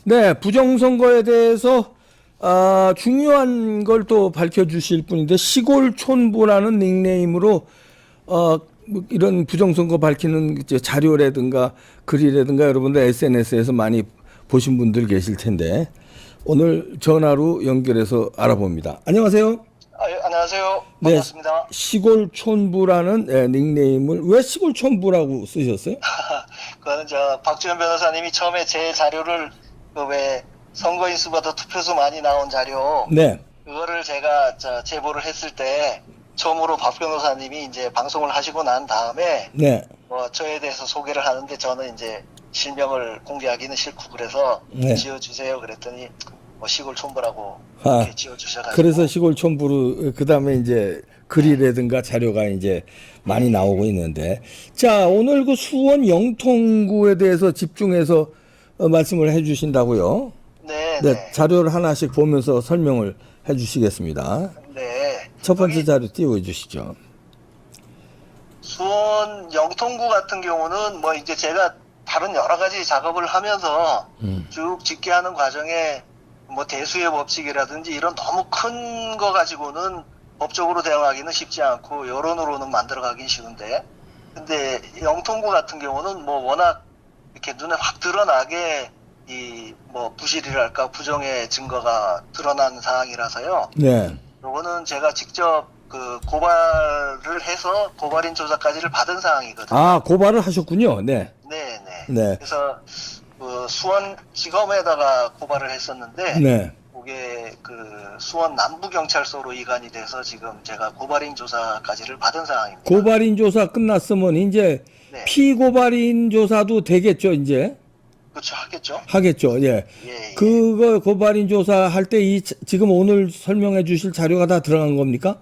네, 부정선거에 대해서 중요한 걸 또 밝혀주실 분인데 시골촌부라는 닉네임으로 뭐 이런 부정선거 밝히는 이제 자료라든가 글이라든가 여러분들 SNS에서 많이 보신 분들 계실 텐데 오늘 전화로 연결해서 알아봅니다. 안녕하세요. 예, 안녕하세요. 네, 반갑습니다. 시골촌부라는 닉네임을 왜 시골촌부라고 쓰셨어요? 그거는 박주현 변호사님이 처음에 제 자료를 그 왜 선거인 수보다 투표수 많이 나온 자료 네, 그거를 제가 제보를 했을 때 처음으로 박 변호사님이 이제 방송을 하시고 난 다음에 네, 뭐 저에 대해서 소개를 하는데 저는 이제 실명을 공개하기는 싫고 그래서 네. 지어주세요 그랬더니 뭐 시골 촌부라고 아, 이렇게 지어주셔가지고 그래서 시골촌부로 그다음에 이제 글이라든가 자료가 이제 많이 나오고 있는데 자 오늘 그 수원 영통구에 대해서 집중해서 말씀을 해주신다고요. 네, 네, 네, 자료를 하나씩 보면서 설명을 해주시겠습니다. 네. 첫 번째 여기 자료 띄워주시죠. 수원 영통구 같은 경우는 뭐 이제 제가 다른 여러 가지 작업을 하면서 쭉 집계하는 과정에 뭐 대수의 법칙이라든지 이런 너무 큰 거 가지고는 법적으로 대응하기는 쉽지 않고 여론으로는 만들어가긴 쉬운데 근데 영통구 같은 경우는 뭐 워낙 이렇게 눈에 확 드러나게 이 뭐 부실이랄까 부정의 증거가 드러난 사항이라서요. 네, 요거는 제가 직접 그 고발을 해서 고발인 조사까지를 받은 사항이거든요. 아 고발을 하셨군요. 네, 네, 네. 네, 그래서 그 수원지검에다가 고발을 했었는데 네. 그게 그 수원 남부경찰서로 이관이 돼서 지금 제가 고발인 조사까지를 받은 상황입니다. 고발인 조사 끝났으면 이제 네, 피고발인 조사도 되겠죠. 이제 그렇죠. 하겠죠. 하겠죠. 예. 예, 예. 그거 고발인 조사할 때 이 지금 오늘 설명해 주실 자료가 다 들어간 겁니까?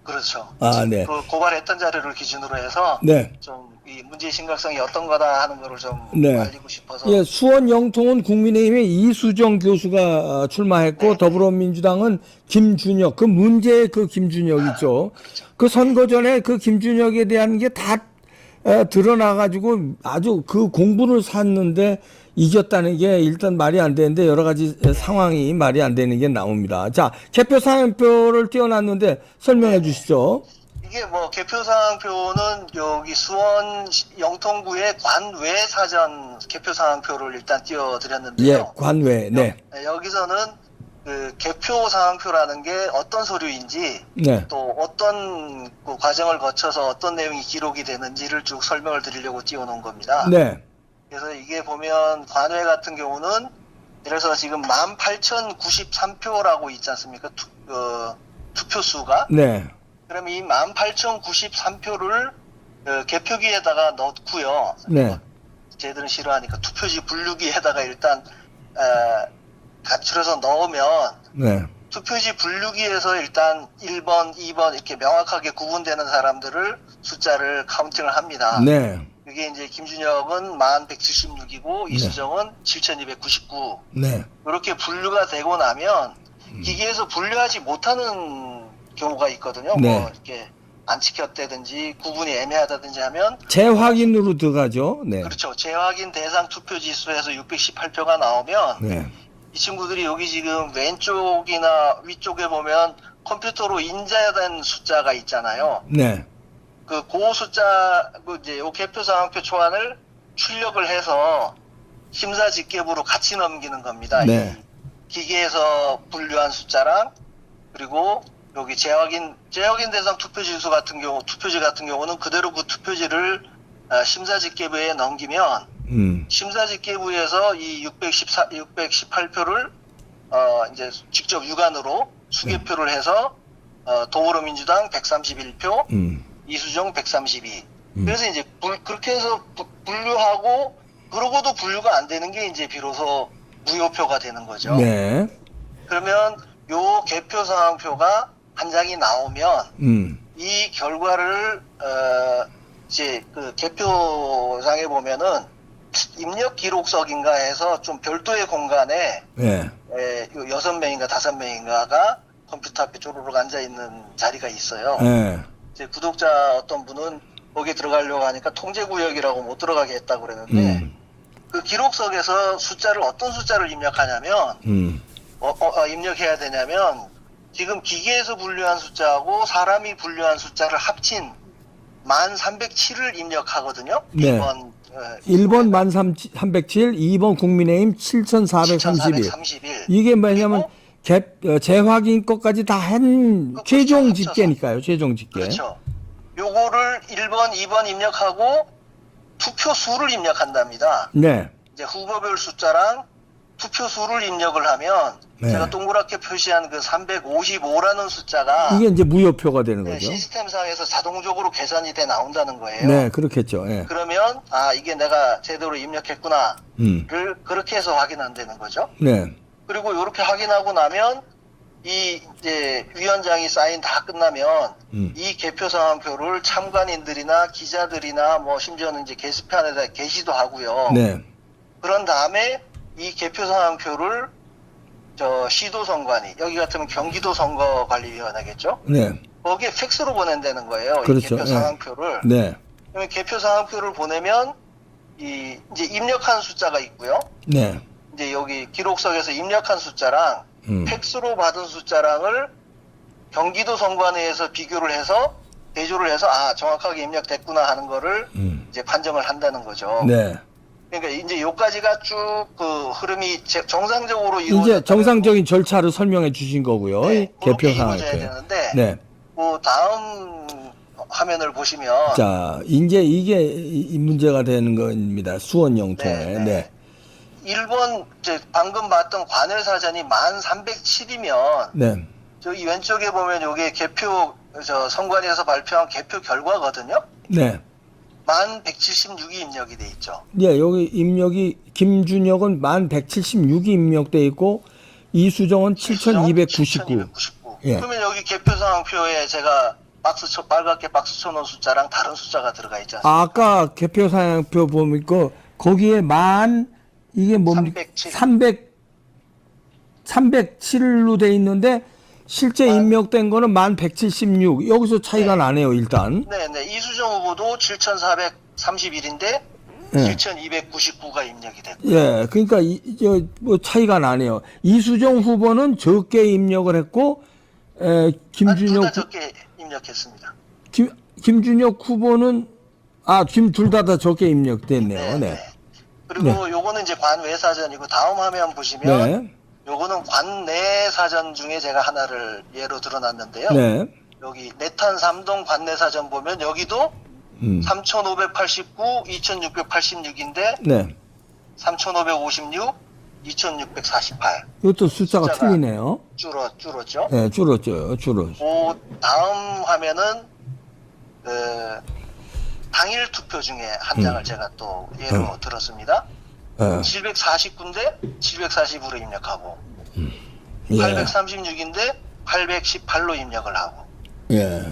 그렇죠. 아, 네. 그 고발했던 자료를 기준으로 해서 네. 좀 이 문제의 심각성이 어떤 거다 하는 거를 좀 네. 알리고 싶어서. 예, 수원 영통은 국민의힘의 이수정 교수가 출마했고 네. 더불어민주당은 김준혁, 그 문제의 그 김준혁 있죠. 그렇죠. 그 선거 전에 그 김준혁에 대한 게 다 드러나가지고 아주 그 공부를 샀는데 이겼다는 게 일단 말이 안 되는데 여러 가지 상황이 말이 안 되는 게 나옵니다. 자, 개표 사항표를 띄워놨는데 설명해 주시죠. 이게 뭐 개표사항표는 여기 수원 영통구의 관외 사전 개표사항표를 일단 예, 띄워드렸는데요. 관외, 네. 여기서는 그 개표사항표라는 게 어떤 서류인지 네. 또 어떤 그 과정을 거쳐서 어떤 내용이 기록이 되는지를 쭉 설명을 드리려고 띄워놓은 겁니다. 네. 그래서 이게 보면 관외 같은 경우는 그래서 지금 18,093표라고 있지 않습니까? 투표수가. 네. 그럼 이 18,093표를 개표기에다가 넣고요. 네. 쟤들은 싫어하니까 투표지 분류기에다가 일단 가출해서 넣으면 네. 투표지 분류기에서 일단 1번, 2번 이렇게 명확하게 구분되는 사람들을 숫자를 카운팅을 합니다. 네. 그게 이제 김준혁은 1176이고 이수정은 7299. 네. 이렇게 분류가 되고 나면 기계에서 분류하지 못하는 경우가 있거든요. 네. 뭐 이렇게 안 찍혔다든지 구분이 애매하다든지 하면 재확인으로 들어가죠. 네. 그렇죠. 재확인 대상 투표지 수에서 618표가 나오면 네. 이 친구들이 여기 지금 왼쪽이나 위쪽에 보면 컴퓨터로 인쇄된 숫자가 있잖아요. 네. 그 숫자 이제 요 개표상황표 초안을 출력을 해서 심사집계부로 같이 넘기는 겁니다. 네. 이 기계에서 분류한 숫자랑 그리고 여기 재확인 대상 투표지 같은 경우는 그대로 그 투표지를 심사집계부에 넘기면 심사집계부에서 이 618표를 이제 직접 육안으로 수개표를 해서 더불어민주당 131표, 이수정 132. 그래서 이제 그렇게 해서 분류하고 그러고도 분류가 안 되는 게 이제 비로소 무효표가 되는 거죠. 네. 그러면 요 개표 상황표가 한 장이 나오면 이 결과를 이제 그 개표장에 보면은 입력 기록석인가 해서 좀 별도의 공간에 네. 6명인가 5명인가가 컴퓨터 앞에 쪼르륵 앉아 있는 자리가 있어요. 네. 제 구독자 어떤 분은 거기 들어가려고 하니까 통제구역이라고 못 들어가게 했다고 그랬는데 그 기록석에서 숫자를 어떤 숫자를 입력하냐면 입력해야 되냐면 지금 기계에서 분류한 숫자하고 사람이 분류한 숫자를 합친 1307을 입력하거든요. 네. 1번 1307, 2번 국민의힘 7431. 7431. 이게 뭐냐면 재확인 것까지 다 한 최종 집계니까요. 최종 집계. 그렇죠. 요거를 1번, 2번 입력하고 투표 수를 입력한답니다. 네. 이제 후보별 숫자랑 투표 수를 입력을 하면 네. 제가 동그랗게 표시한 그 355라는 숫자가 이게 이제 무효표가 되는 거죠. 시스템상에서 자동적으로 계산이 돼 나온다는 거예요. 네, 그렇겠죠. 예. 그러면 이게 내가 제대로 입력했구나를 그렇게 해서 확인한다는 거죠. 네. 그리고 이렇게 확인하고 나면 이제 위원장이 사인 다 끝나면 이 개표 상황표를 참관인들이나 기자들이나 뭐 심지어는 이제 게시판에다 게시도 하고요. 네. 그런 다음에 이 개표 상황표를 시도 선관위, 여기 같으면 경기도 선거관리위원회겠죠. 네. 거기에 팩스로 보낸다는 거예요. 그렇죠. 이 개표 상황표를. 네. 그러면 개표 상황표를 보내면 이제 입력한 숫자가 있고요. 네. 이제 여기 기록석에서 입력한 숫자랑 팩스로 받은 숫자랑을 경기도 선관위에서 비교를 해서 대조를 해서 정확하게 입력됐구나 하는 거를 이제 판정을 한다는 거죠. 네. 그러니까 이제 요까지가 쭉 그 흐름이 정상적으로 이루어졌다면 이제 정상적인 절차를 설명해 주신 거고요. 네, 개표 그렇게 상황. 이루어져야 되는데 네. 그 다음 화면을 보시면 자, 이제 이게 이 문제가 되는 겁니다. 수원 영통에. 네, 네. 네. 1번 이제 방금 봤던 관외 사전이 1307이면 네. 저기 왼쪽에 보면 요게 개표 선관위에서 발표한 개표 결과거든요. 네. 1176이 입력이 돼 있죠. 네, 여기 입력이 김준혁은 1176이 입력돼 있고 이수정은 7299. 7299. 예. 그러면 여기 개표 상황표에 제가 빨갛게 박수 쳐놓은 숫자랑 다른 숫자가 들어가 있지 않습니까? 아까 개표 사양표 보니까 거기에 이게 뭡니까? 307로 돼 있는데 실제 입력된 거는 1176. 여기서 차이가 나네요, 일단. 네네. 이수정 후보도 7431인데 예. 7299가 입력이 됐고. 예, 그러니까 뭐 차이가 나네요. 이수정 후보는 적게 입력을 했고, 김준혁 둘다 적게 입력했습니다. 김준혁 후보는 둘 다 적게 입력됐네요. 네. 그리고 요거는 이제 관외 사전이고 다음 화면 보시면 요거는 관내 사전 중에 제가 하나를 예로 들어놨는데요. 네. 여기 내탄 3동 관내 사전 보면 여기도 3589, 2686인데 네. 3556, 2648. 이것도 숫자가 틀리네요. 줄었죠. 네, 줄었죠. 그 다음 화면은 당일 투표 중에 한 장을 제가 또 예로 들었습니다. 749인데 740으로 입력하고 836인데 818로 입력을 하고. 예.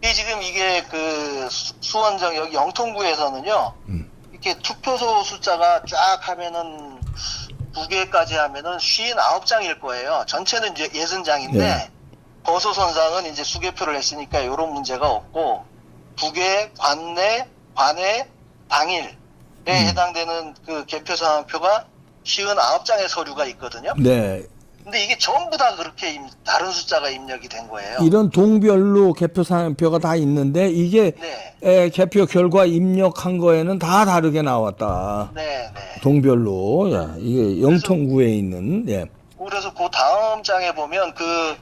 이게 그 수원정 여기 영통구에서는요. 이렇게 투표소 숫자가 쫙 하면은 9개까지 하면은 59장일 거예요. 전체는 이제 60장인데 네. 거소선상은 이제 수개표를 했으니까 이런 문제가 없고 9개 관내 당일에 해당되는 그 개표 상황표가 59장의 서류가 있거든요. 네. 근데 이게 전부 다 그렇게 다른 숫자가 입력이 된 거예요. 이런 동별로 개표 사항표가 다 있는데 이게 개표 결과 입력한 거에는 다 다르게 나왔다. 네. 동별로. 야, 이게 영통구에 있는. 예. 그래서 그 다음 장에 보면 그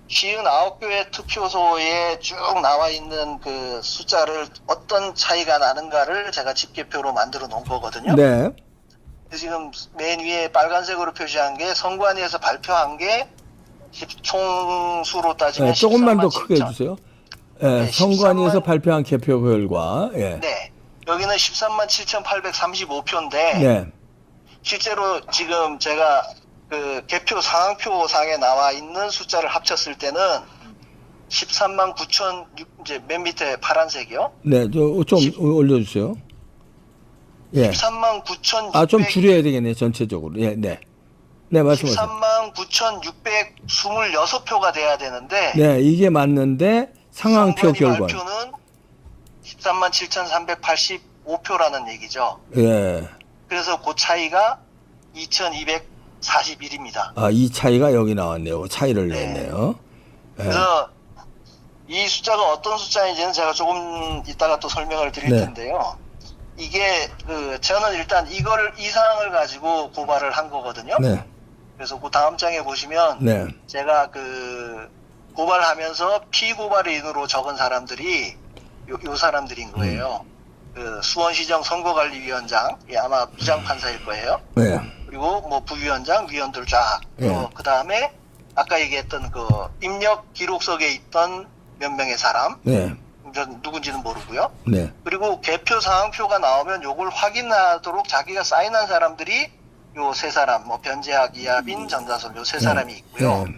59개의 투표소에 쭉 나와 있는 그 숫자를 어떤 차이가 나는가를 제가 집계표로 만들어 놓은 거거든요. 네. 지금 맨 위에 빨간색으로 표시한 게 선관위에서 발표한 게 총수로 따지면 조금만 더 13만 크게 7천. 해주세요. 네, 선관위에서 13만 발표한 개표 결과. 예. 네. 여기는 13만 7,835표인데 네. 실제로 지금 제가 그 개표 상황표 상에 나와 있는 숫자를 합쳤을 때는 13만 9천 이제 맨 밑에 파란색이요. 네, 좀 올려주세요. 예. 13만 9천 좀 줄여야 되겠네, 전체적으로. 예, 네. 네, 말씀하세요. 13만 9,626표가 돼야 되는데 네, 이게 맞는데 상황표 결과. 발표는 13만 7,385표라는 얘기죠. 예. 그래서 그 차이가 2241입니다. 아, 이 차이가 여기 나왔네요. 차이를 네. 냈네요. 예. 그래서 이 숫자가 어떤 숫자인지는 제가 조금 이따가 또 설명을 드릴 네. 텐데요. 이게 저는 일단 이 사항을 가지고 고발을 한 거거든요. 네. 그래서 그 다음 장에 보시면 네. 제가 고발하면서 피고발인으로 적은 사람들이 요 사람들인 거예요. 수원시정 선거관리위원장, 아마 부장판사일 거예요. 네. 그리고 뭐 부위원장, 위원들 쫙. 네. 그 다음에 아까 얘기했던 입력 기록석에 있던 몇 명의 사람, 네. 전 누군지는 모르고요. 네. 그리고 개표 상황표가 나오면 요걸 확인하도록 자기가 사인한 사람들이 요 세 사람, 뭐 변재학, 이하빈, 전다솜 요 세 사람이 있고요. 네.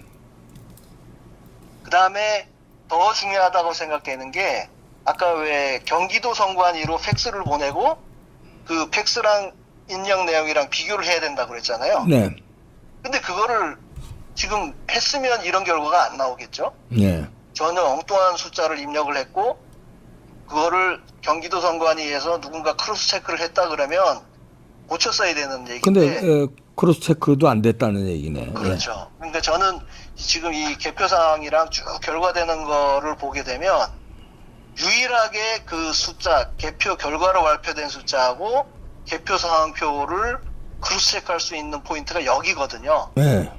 그 다음에 더 중요하다고 생각되는 게 아까 왜 경기도 선관위로 팩스를 보내고 그 팩스랑 입력 내용이랑 비교를 해야 된다고 그랬잖아요. 네. 근데 그거를 지금 했으면 이런 결과가 안 나오겠죠? 네. 전혀 엉뚱한 숫자를 입력을 했고 그거를 경기도 선관위에서 누군가 크로스 체크를 했다 그러면 고쳤어야 되는 얘기인데 근데 크로스 체크도 안 됐다는 얘기네. 그렇죠. 그러니까 저는 지금 이 개표 상황이랑 쭉 결과되는 거를 보게 되면 유일하게 그 숫자, 개표 결과로 발표된 숫자하고 개표 상황표를 크로스 체크할 수 있는 포인트가 여기거든요. 네.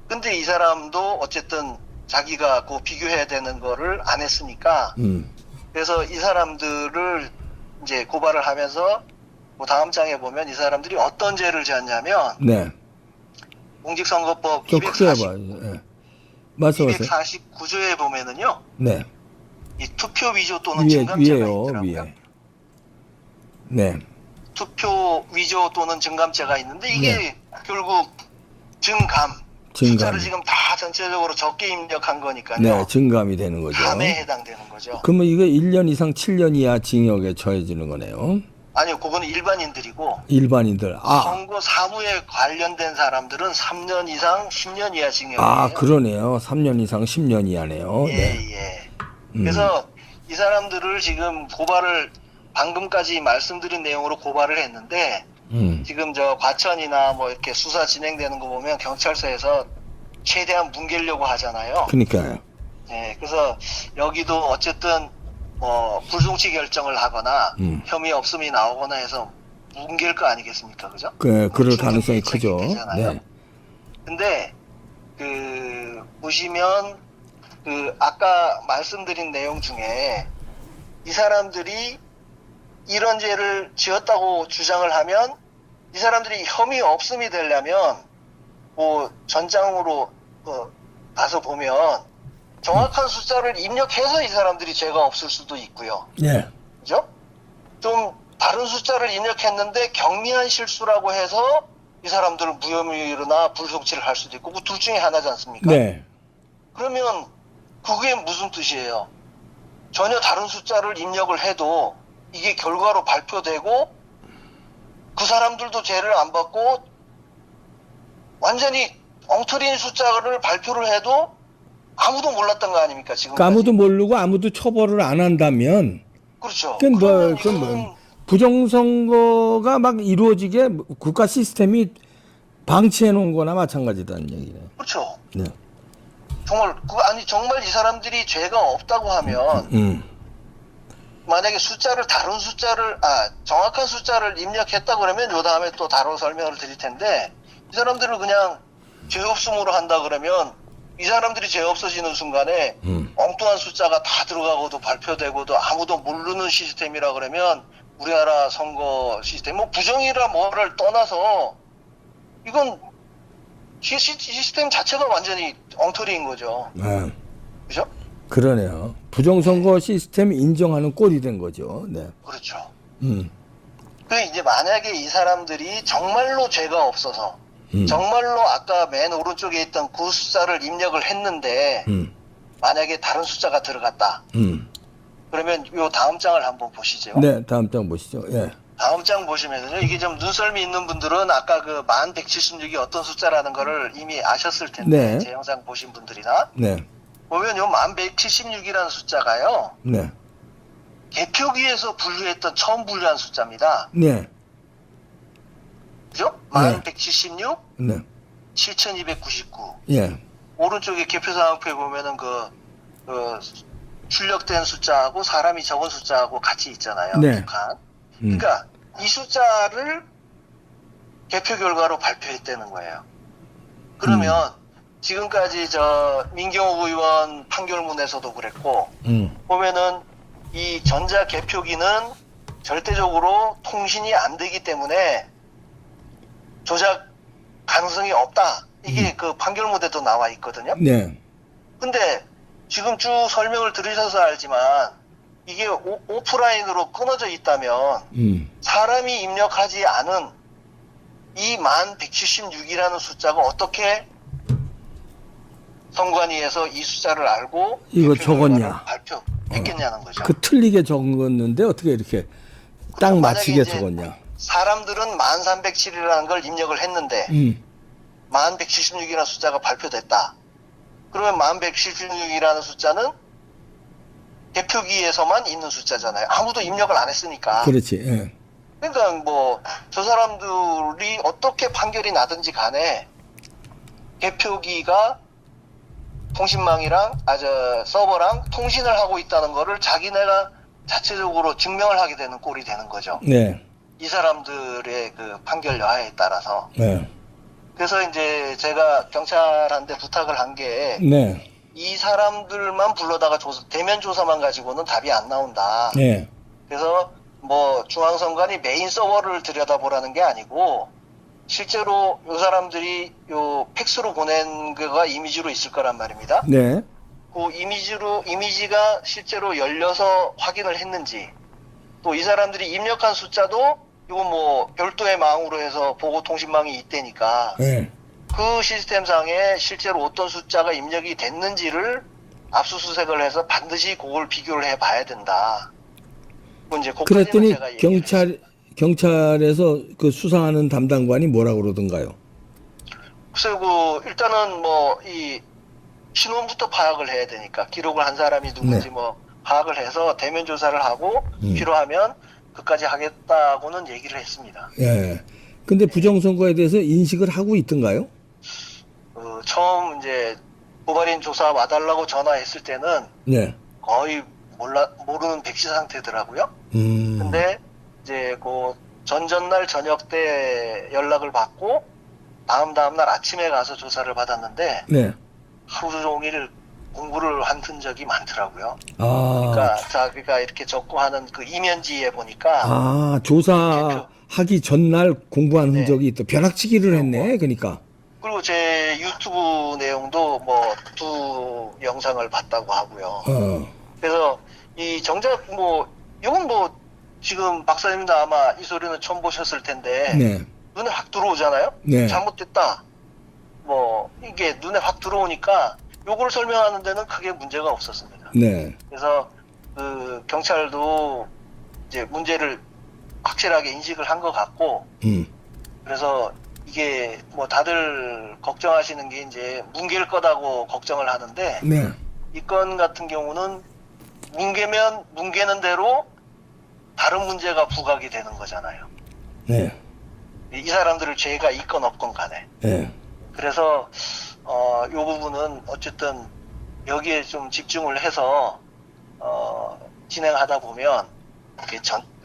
근데 이 사람도 어쨌든 자기가 비교해야 되는 거를 안 했으니까 그래서 이 사람들을 이제 고발을 하면서 다음 장에 보면 이 사람들이 어떤 죄를 지었냐면 네. 공직선거법 좀 크게 해봐. 네. 말씀하세요. 249조에 보면은요. 네. 이 투표 위조 또는 위에, 증감죄가 위에요, 있더라고요. 위에. 네. 투표 위조 또는 증감죄가 있는데 이게 네. 결국 증감. 숫자를 지금 다 전체적으로 적게 입력한 거니까요. 네, 증감이 되는 거죠. 감에 해당되는 거죠. 그러면 이거 1년 이상 7년 이하 징역에 처해지는 거네요. 아니요, 그거는 일반인들이고 일반인들. 아, 선거 사무에 관련된 사람들은 3년 이상 10년 이하 징역이에요. 아, 그러네요. 3년 이상 10년 이하네요. 예, 네. 예. 그래서 이 사람들을 지금 고발을 방금까지 말씀드린 내용으로 고발을 했는데 지금 과천이나 뭐 이렇게 수사 진행되는 거 보면 경찰서에서 최대한 뭉개려고 하잖아요. 그러니까요. 네, 그래서 여기도 어쨌든 불송치 결정을 하거나 혐의 없음이 나오거나 해서 뭉갤 거 아니겠습니까, 그죠? 그럴 가능성이 크죠. 네. 근데 보시면 아까 말씀드린 내용 중에 이 사람들이 이런 죄를 지었다고 주장을 하면 이 사람들이 혐의 없음이 되려면 전장으로 가서 보면 정확한 숫자를 입력해서 이 사람들이 죄가 없을 수도 있고요. 네. 그죠? 좀 다른 숫자를 입력했는데 경미한 실수라고 해서 이 사람들을 무혐의로나 불송치를 할 수도 있고 그 둘 중에 하나지 않습니까? 네. 그러면 그게 무슨 뜻이에요? 전혀 다른 숫자를 입력을 해도 이게 결과로 발표되고 그 사람들도 죄를 안 받고 완전히 엉터리인 숫자를 발표를 해도 아무도 몰랐던 거 아닙니까 지금? 아무도 모르고 아무도 처벌을 안 한다면, 그렇죠. 그건 부정선거가 막 이루어지게 국가 시스템이 방치해 놓은 거나 마찬가지다는 얘기네요. 그렇죠. 네. 정말 이 사람들이 죄가 없다고 하면 만약에 정확한 숫자를 입력했다 그러면 요 다음에 또 다른 설명을 드릴 텐데 이 사람들을 그냥 죄 없음으로 한다 그러면 이 사람들이 죄 없어지는 순간에 엉뚱한 숫자가 다 들어가고도 발표되고도 아무도 모르는 시스템이라 그러면 우리나라 선거 시스템 부정이라 뭐를 떠나서 이건 시스템 자체가 완전히 엉터리인 거죠. 네. 그죠? 그러네요. 부정선거 시스템 인정하는 꼴이 된 거죠. 네. 그렇죠. 그 이제 만약에 이 사람들이 정말로 죄가 없어서 정말로 아까 맨 오른쪽에 있던 그 숫자를 입력을 했는데 만약에 다른 숫자가 들어갔다. 그러면 요 다음 장을 한번 보시죠. 네, 다음 장 보시죠. 예. 다음 장 보시면요. 이게 좀 눈썰미 있는 분들은 아까 1176이 어떤 숫자라는 거를 이미 아셨을 텐데 네. 제 영상 보신 분들이나 네. 보면 요 1176이라는 숫자가요. 네. 개표기에서 처음 분류한 숫자입니다. 네. 그죠? 만 176, 네. 7,299. 예. 오른쪽에 개표상황표에 보면은 그 출력된 숫자하고 사람이 적은 숫자하고 같이 있잖아요. 네. 두 칸. 그러니까 이 숫자를 개표 결과로 발표했다는 거예요. 그러면 지금까지 민경욱 의원 판결문에서도 그랬고 보면은 이 전자 개표기는 절대적으로 통신이 안 되기 때문에 조작 가능성이 없다. 이게 그 판결문에도 나와 있거든요. 네. 근데 지금 쭉 설명을 들으셔서 알지만 이게 오프라인으로 끊어져 있다면 사람이 입력하지 않은 이 1176이라는 숫자가 어떻게 선관위에서 이 숫자를 알고 이거 개표 적었냐? 결과를 발표했겠냐는 거죠. 그 틀리게 적었는데 어떻게 이렇게 딱 만약에 맞히게 이제 적었냐? 사람들은 1307이라는 걸 입력을 했는데 1176이라는 숫자가 발표됐다. 그러면 1176이라는 숫자는 개표기에서만 있는 숫자잖아요. 아무도 입력을 안 했으니까. 그렇지. 예. 그러니까 뭐 저 사람들이 어떻게 판결이 나든지 간에 개표기가 통신망이랑 서버랑 통신을 하고 있다는 거를 자기네가 자체적으로 증명을 하게 되는 꼴이 되는 거죠. 네. 이 사람들의 그 판결 여하에 따라서. 네. 그래서 이제 제가 경찰한테 부탁을 한 게 네. 이 사람들만 불러다가 대면 조사만 가지고는 답이 안 나온다. 네. 그래서 뭐 중앙선관위 메인 서버를 들여다보라는 게 아니고 실제로 이 사람들이 요 팩스로 보낸 거가 이미지로 있을 거란 말입니다. 네. 그 이미지가 실제로 열려서 확인을 했는지 또 이 사람들이 입력한 숫자도 이거 뭐 별도의 망으로 해서 보고통신망이 있다니까 네. 그 시스템상에 실제로 어떤 숫자가 입력이 됐는지를 압수수색을 해서 반드시 그걸 비교를 해봐야 된다. 이제 그랬더니 제가 얘기를 경찰에서 그 수사하는 담당관이 뭐라고 그러던가요? 글쎄요, 일단은 뭐 이 신원부터 파악을 해야 되니까 기록을 한 사람이 누군지 네. 뭐 파악을 해서 대면 조사를 하고 필요하면 그까지 하겠다고는 얘기를 했습니다. 예. 근데 부정선거에 대해서 인식을 하고 있던가요? 처음 이제 고발인 조사 와달라고 전화했을 때는 네. 거의 모르는 백시 상태더라고요. 근데 이제 그 전전날 저녁 때 연락을 받고 다음날 아침에 가서 조사를 받았는데 네. 하루 종일 공부를 한 흔적이 많더라고요. 아. 그러니까 이렇게 적고 하는 그 이면지에 보니까 조사하기 전날 공부한 네. 흔적이 있다. 벼락치기를 했네. 그러니까. 그리고 제 유튜브 내용도 뭐 2 영상을 봤다고 하고요. 그래서 이 정작 이건 지금 박사님도 아마 이 소리는 처음 보셨을 텐데 네. 눈에 확 들어오잖아요. 네. 잘못됐다. 이게 눈에 확 들어오니까 요걸 설명하는 데는 크게 문제가 없었습니다. 네. 그래서 경찰도 이제 문제를 확실하게 인식을 한 것 같고 그래서 이게 다들 걱정하시는 게 이제 뭉갤 거다고 걱정을 하는데 네. 이 건 같은 경우는 뭉개는 대로 다른 문제가 부각이 되는 거잖아요. 네. 이 사람들을 죄가 있건 없건 간에. 네. 그래서 요 부분은 어쨌든 여기에 좀 집중을 해서 진행하다 보면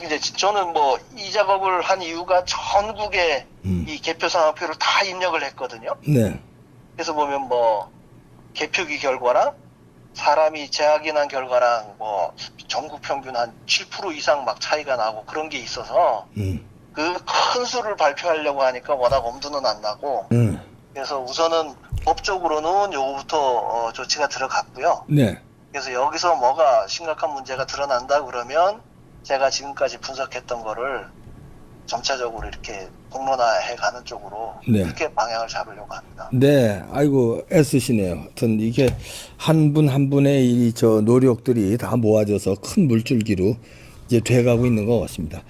이제 저는 이 작업을 한 이유가 전국에 이 개표상황표를 다 입력을 했거든요. 네. 그래서 보면 개표기 결과랑 사람이 재확인한 결과랑 전국 평균 한 7% 이상 막 차이가 나고 그런 게 있어서 그 큰 수를 발표하려고 하니까 워낙 엄두는 안 나고 그래서 우선은 법적으로는 요거부터 조치가 들어갔고요. 네. 그래서 여기서 뭐가 심각한 문제가 드러난다 그러면 제가 지금까지 분석했던 거를 점차적으로 이렇게 공론화해 가는 쪽으로 네. 그렇게 방향을 잡으려고 합니다. 네, 아이고 애쓰시네요. 하여튼 이게 한 분 한 분의 이 노력들이 다 모아져서 큰 물줄기로 이제 돼가고 있는 것 같습니다.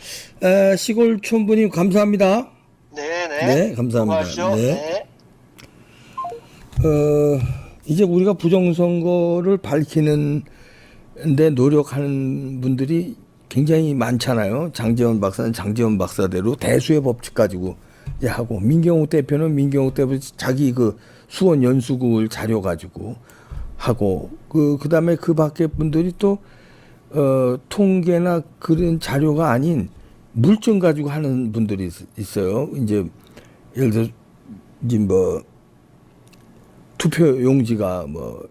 시골 촌부님 감사합니다. 네네. 네, 감사합니다. 수고하십시오. 네. 네. 이제 우리가 부정선거를 밝히는 데 노력하는 분들이 굉장히 많잖아요. 장제원 박사는 장제원 박사대로 대수의 법칙 가지고 하고 민경욱 대표는 민경욱 대표 자기 그 수원 연수구를 자료 가지고 하고 그다음에 그 밖에 분들이 또 통계나 그런 자료가 아닌 물증 가지고 하는 분들이 있어요. 이제 예를 들어 이제 뭐 투표 용지가 뭐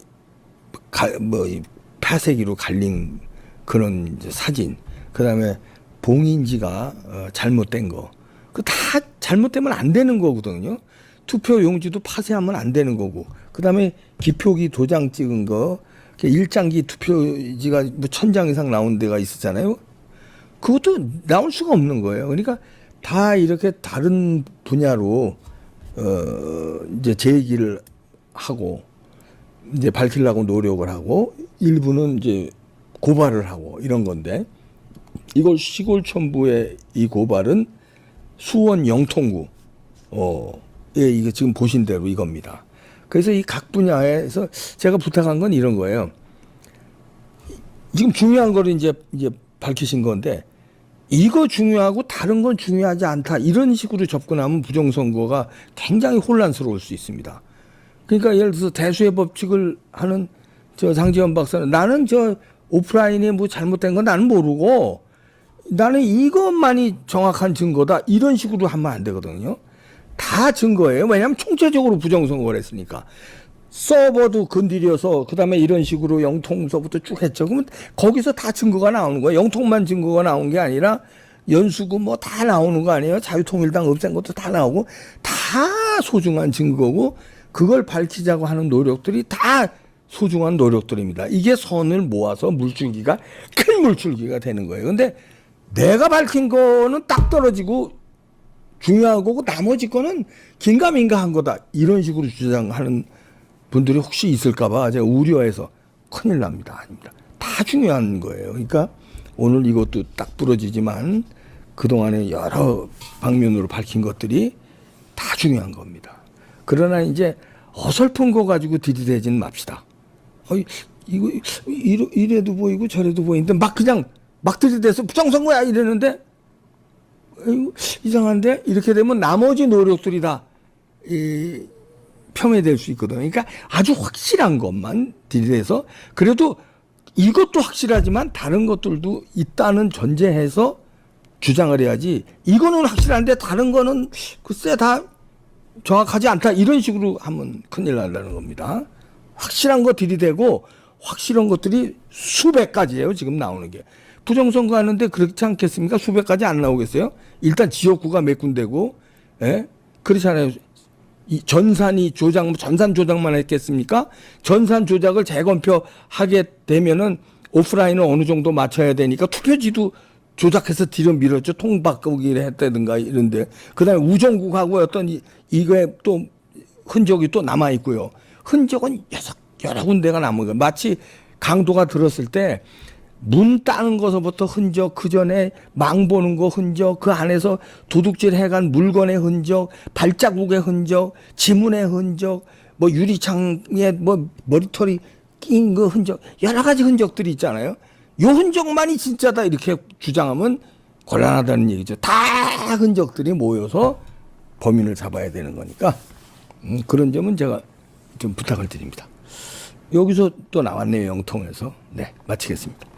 파쇄기로 갈린 그런 이제 사진, 그다음에 봉인지가 잘못된 거, 그 다 잘못되면 안 되는 거거든요. 투표 용지도 파쇄하면 안 되는 거고, 그다음에 기표기 도장 찍은 거, 일장기 투표지가 뭐 1000장 이상 나온 데가 있었잖아요. 그것도 나올 수가 없는 거예요. 그러니까 다 이렇게 다른 분야로 이제 제기를 하고 이제 밝히려고 노력을 하고 일부는 이제 고발을 하고 이런 건데, 이걸 시골천부의 이 고발은 수원 영통구 예, 이게 지금 보신 대로 이겁니다. 그래서 이 각 분야에서 제가 부탁한 건 이런 거예요. 지금 중요한 거를 이제 밝히신 건데, 이거 중요하고 다른 건 중요하지 않다, 이런 식으로 접근하면 부정선거가 굉장히 혼란스러울 수 있습니다. 그러니까 예를 들어서 대수의 법칙을 하는 저 장지현 박사는, 나는 저 오프라인에 뭐 잘못된 건 나는 모르고 나는 이것만이 정확한 증거다, 이런 식으로 하면 안 되거든요. 다 증거예요. 왜냐하면 총체적으로 부정선거를 했으니까. 서버도 건드려서 그다음에 이런 식으로 영통서부터 쭉 했죠. 그러면 거기서 다 증거가 나오는 거예요. 영통만 증거가 나온 게 아니라 연수구 뭐 다 나오는 거 아니에요. 자유통일당 없앤 것도 다 나오고, 다 소중한 증거고, 그걸 밝히자고 하는 노력들이 다 소중한 노력들입니다. 이게 선을 모아서 물줄기가, 큰 물줄기가 되는 거예요. 근데 내가 밝힌 거는 딱 떨어지고 중요한 거고 나머지 거는 긴가민가한 거다, 이런 식으로 주장하는 분들이 혹시 있을까봐 제가 우려해서 큰일 납니다. 아닙니다. 다 중요한 거예요. 그러니까 오늘 이것도 딱 부러지지만 그동안에 여러 방면으로 밝힌 것들이 다 중요한 겁니다. 그러나 이제 어설픈 거 가지고 들이대지는 맙시다. 이거 이래도 보이고 저래도 보이는데 그냥 막 들이대서 부정선거야 이러는데, 이상한데, 이렇게 되면 나머지 노력들이 다 폄훼될 수 있거든요. 그러니까 아주 확실한 것만 들이대서, 그래도 이것도 확실하지만 다른 것들도 있다는 전제해서 주장을 해야지, 이거는 확실한데 다른 거는 글쎄 다 정확하지 않다, 이런 식으로 하면 큰일 난다는 겁니다. 확실한 거 들이대고, 확실한 것들이 수백 가지예요, 지금 나오는 게. 부정선거 하는데 그렇지 않겠습니까? 수백 가지 안 나오겠어요? 일단 지역구가 몇 군데고, 예? 그렇잖아요. 이 전산 조작만 했겠습니까? 전산 조작을 재검표하게 되면은 오프라인을 어느 정도 맞춰야 되니까 투표지도 조작해서 뒤로 밀었죠. 통바꾸기를 했다든가 이런데. 그 다음에 우정국하고 어떤 이거에 또 흔적이 또 남아있고요. 흔적은 여러 군데가 남은 거예요. 마치 강도가 들었을 때 문 따는 것부터 흔적, 그 전에 망 보는 거 흔적, 그 안에서 도둑질 해간 물건의 흔적, 발자국의 흔적, 지문의 흔적, 뭐 유리창에 뭐 머리털이 낀 그 흔적, 여러 가지 흔적들이 있잖아요. 요 흔적만이 진짜다 이렇게 주장하면 곤란하다는 얘기죠. 다 흔적들이 모여서 범인을 잡아야 되는 거니까 그런 점은 제가 좀 부탁을 드립니다. 여기서 또 나왔네요, 영통에서. 네, 마치겠습니다.